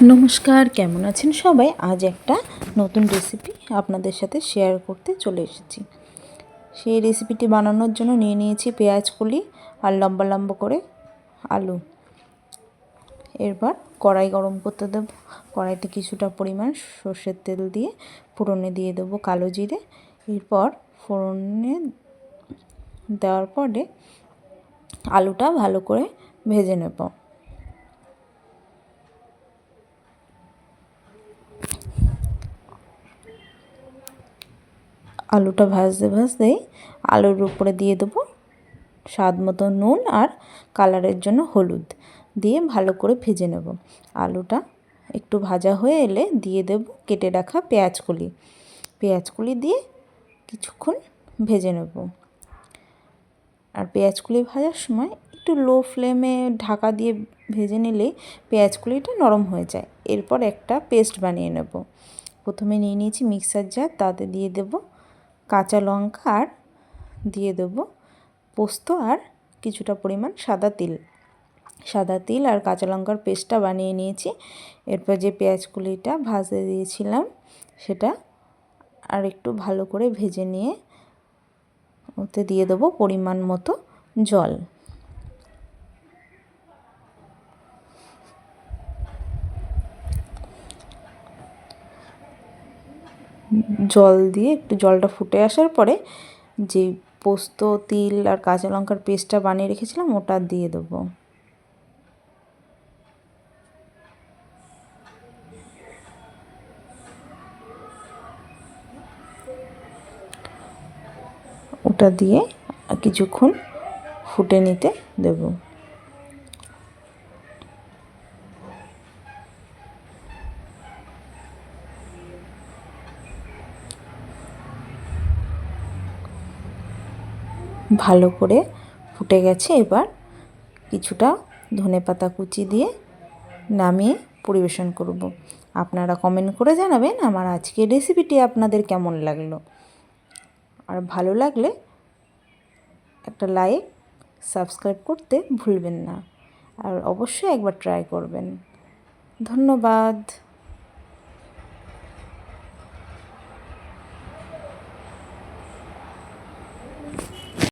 নমস্কার, কেমন আছেন সবাই? আজ একটা নতুন রেসিপি আপনাদের সাথে শেয়ার করতে চলে এসেছি। সেই রেসিপিটি বানানোর জন্য নিয়ে নিয়েছি পেঁয়াজ কলি আর লম্বা লম্বা করে আলু। এরপর কড়াই গরম করতে দেবো। কড়াইতে কিছুটা পরিমাণ সর্ষের তেল দিয়ে ফোড়নে দিয়ে দেবো কালো জিরে। এরপর ফোড়নে দেওয়ার পরে আলুটা ভালো করে ভেজে নেব। আলুটা ভাজতে ভাজতেই আলুর উপরে দিয়ে দেবো স্বাদ মতো নুন আর কালারের জন্য হলুদ দিয়ে ভালো করে ভেজে নেব। আলুটা একটু ভাজা হয়ে এলে দিয়ে দেব কেটে রাখা পেঁয়াজকলি দিয়ে কিছুক্ষণ ভেজে নেব। আর পেঁয়াজকলি ভাজার সময় একটু লো ফ্লেমে ঢাকা দিয়ে ভেজে নিলেই পেঁয়াজকলিটা নরম হয়ে যায়। এরপর একটা পেস্ট বানিয়ে নেব। প্রথমে নিয়ে নিয়েছি মিক্সার জার, তাতে দিয়ে দেব কাঁচা লঙ্কা আর দিয়ে দেব পোস্ত আর কিছুটা পরিমাণ সাদা তিল আর কাঁচা লঙ্কার পেস্টটা বানিয়ে নিয়েছি। এরপর যে পেঁয়াজকলিটা ভাজতে দিয়েছিলাম সেটা আর একটু ভালো করে ভেজে নিয়ে ওতে দিয়ে দেবো পরিমাণ মতো জল দিয়ে একটু জলটা ফুটে আসার পরে যে পোস্ত তিল আর কাঁচা লঙ্কার পেস্টটা বানিয়ে রেখেছিলাম ওটা দিয়ে দেবো। ওটা দিয়ে কিছুক্ষণ ফুটে নিতে দেব। ভালো করে ফুটে গেছে। এবার কিছুটা ধনেপাতা কুচি দিয়ে নামিয়ে পরিবেশন করব। আপনারা কমেন্ট করে জানাবেন আমার আজকের রেসিপিটি আপনাদের কেমন লাগলো। আর ভালো লাগলে একটা লাইক, সাবস্ক্রাইব করতে ভুলবেন না। আর অবশ্যই একবার ট্রাই করবেন। ধন্যবাদ।